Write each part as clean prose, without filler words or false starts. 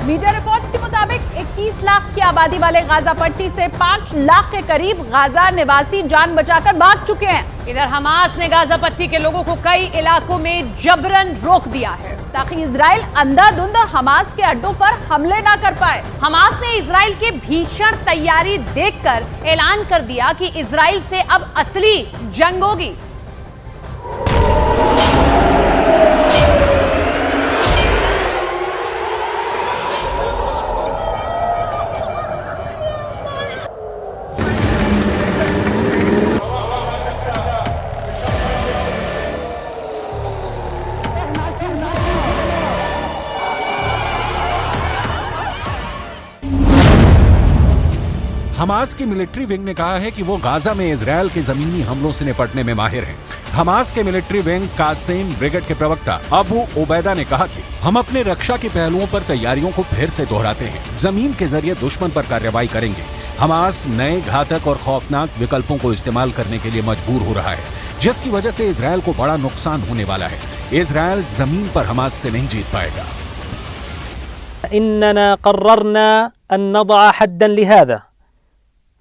Media reports के मुताबिक 21 लाख की आबादी वाले गाजा पट्टी से 5 लाख के करीब गाजा निवासी जान बचाकर भाग चुके हैं। इधर हमास ने गाजा पट्टी के लोगों को कई इलाकों में जबरन रोक दिया है ताकि इजराइल अंधाधुंध हमास के अड्डों पर हमले ना कर पाए। हमास ने इजराइल के भीषण तैयारी देखकर ऐलान कर दिया कि इजराइल से अब असली जंग होगी। हमास की मिलिट्री विंग ने कहा है कि वो गाजा में इजरायल के जमीनी हमलों से निपटने में माहिर हैं। हमास के मिलिट्री विंग कासिम ब्रिगेड के प्रवक्ता अबू उबैदा ने कहा कि हम अपने रक्षा के पहलुओं पर तैयारियों को फिर से दोहराते हैं, जमीन के जरिए दुश्मन पर कार्रवाई करेंगे। हमास नए घातक और खौफनाक विकल्पों को इस्तेमाल करने के लिए मजबूर हो रहा है, जिसकी वजह से इजरायल को बड़ा नुकसान होने वाला है। इजरायल जमीन पर हमास से नहीं जीत पाएगा। इन्नना क़र्ररना अन नदअ हद्दन लिहाज़ा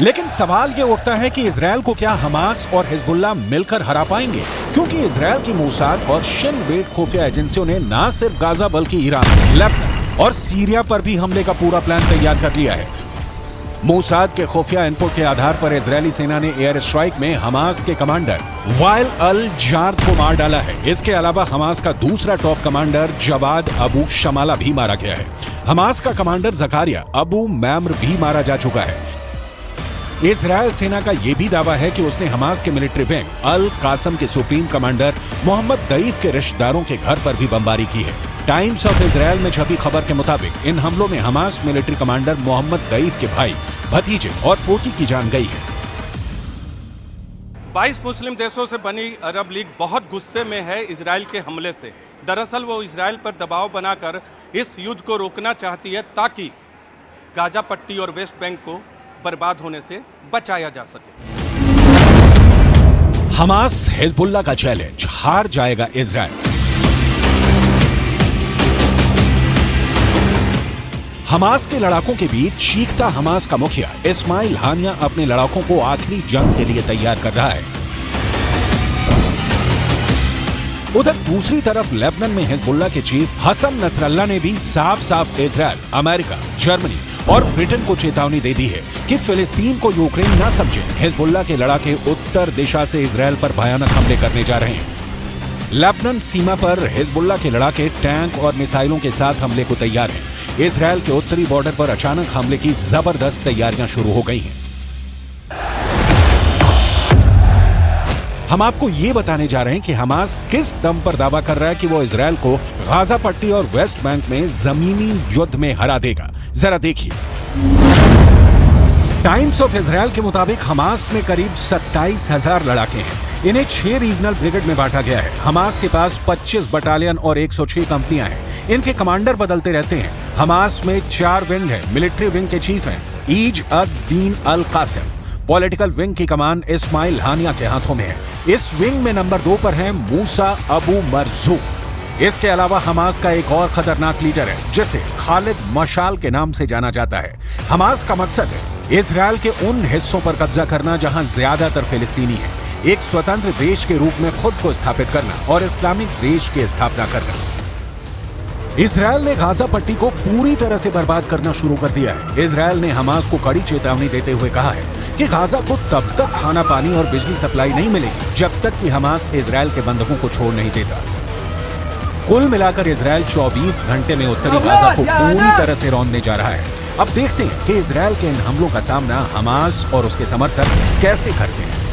लेकिन सवाल ये उठता है कि इजरायल को क्या हमास और हिजबुल्लाह मिलकर हरा पाएंगे, क्योंकि इजरायल की मोसाद और शिन बेट खुफिया एजेंसियों ने न सिर्फ गाजा बल्कि ईरान, लेबनान और सीरिया पर भी हमले का पूरा प्लान तैयार कर लिया है। मोसाद के खुफिया इनपुट के आधार पर इजरायली सेना ने एयर स्ट्राइक में हमास के कमांडर वाइल अल जार्द को मार डाला है। इसके अलावा हमास का दूसरा टॉप कमांडर जवाद अबू शमाला भी मारा गया है। हमास का कमांडर जकारिया अबू मैम्र भी मारा जा चुका है। इजरायल सेना का यह भी दावा है कि उसने हमास के मिलिट्री विंग अल कासम के सुप्रीम कमांडर मोहम्मद दईफ के रिश्तेदारों के घर पर भी बमबारी की है। टाइम्स ऑफ इजरायल में छपी खबर के मुताबिक इन हमलों में हमास मिलिट्री कमांडर मोहम्मद दईफ के भाई, भतीजे और पोती की जान गई है। 22 मुस्लिम देशों से बनी अरब लीग बहुत गुस्से में है इजरायल के हमले से। दरअसल वो इजरायल पर दबाव बनाकर इस युद्ध को रोकना चाहती है ताकि गाजा पट्टी और वेस्ट बैंक को बर्बाद होने से बचाया जा सके। हमास हिजबुल्लाह का चैलेंज, हार जाएगा इजरायल। हमास के लड़ाकों के बीच चीखता हमास का मुखिया इस्माइल हानिया अपने लड़ाकों को आखिरी जंग के लिए तैयार कर रहा है। उधर दूसरी तरफ लेबनान में हिजबुल्लाह के चीफ हसन नसरल्लाह ने भी साफ साफ इजरायल, अमेरिका, जर्मनी और ब्रिटेन को चेतावनी दे दी है कि फिलिस्तीन को यूक्रेन न समझे। हिजबुल्लाह के लड़ाके उत्तर दिशा से इजरायल पर भयानक हमले करने जा रहे हैं। लेबनान सीमा पर हिजबुल्लाह के लड़ाके टैंक और मिसाइलों के साथ हमले को तैयार हैं। इजरायल के उत्तरी बॉर्डर पर अचानक हमले की जबरदस्त तैयारियां शुरू हो गई हैं। हम आपको ये बताने जा रहे हैं कि हमास किस दम पर दावा कर रहा है कि वो इजरायल को गाजा पट्टी और वेस्ट बैंक में जमीनी युद्ध में हरा देगा। जरा देखिए। टाइम्स ऑफ इजरायल के मुताबिक हमास में करीब 27,000 लड़ाके हैं। इन्हें 6 रीजनल ब्रिगेड में बांटा गया है। हमास के पास 25 बटालियन और 106 कंपनियां हैं। इनके कमांडर बदलते रहते हैं। हमास में 4 विंग है। मिलिट्री विंग के चीफ हैं ईज अद दीन अल कासिम। पॉलिटिकल विंग की कमान इस्माइल हानिया के हाथों में है। इस विंग में नंबर 2 पर है मूसा अबू मरजूक। इसके अलावा हमास का एक और खतरनाक लीडर है जिसे खालिद मशाल के नाम से जाना जाता है। हमास का मकसद है इजरायल के उन हिस्सों पर कब्जा करना जहां ज्यादातर फिलिस्तीनी है, एक स्वतंत्र देश के रूप में खुद को स्थापित करना और इस्लामिक देश की स्थापना करना। इजरायल ने गाजा पट्टी को पूरी तरह से बर्बाद करना शुरू कर दिया है। इजरायल ने हमास को कड़ी चेतावनी देते हुए कहा है कि गाजा को तब तक खाना पानी और बिजली सप्लाई नहीं मिलेगी जब तक कि हमास इजरायल के बंधकों को छोड़ नहीं देता। कुल मिलाकर इजरायल 24 घंटे में उत्तरी गाजा को पूरी तरह से रौंदने जा रहा है। अब देखते हैं कि इजरायल के इन हमलों का सामना हमास और उसके समर्थक कैसे करते हैं।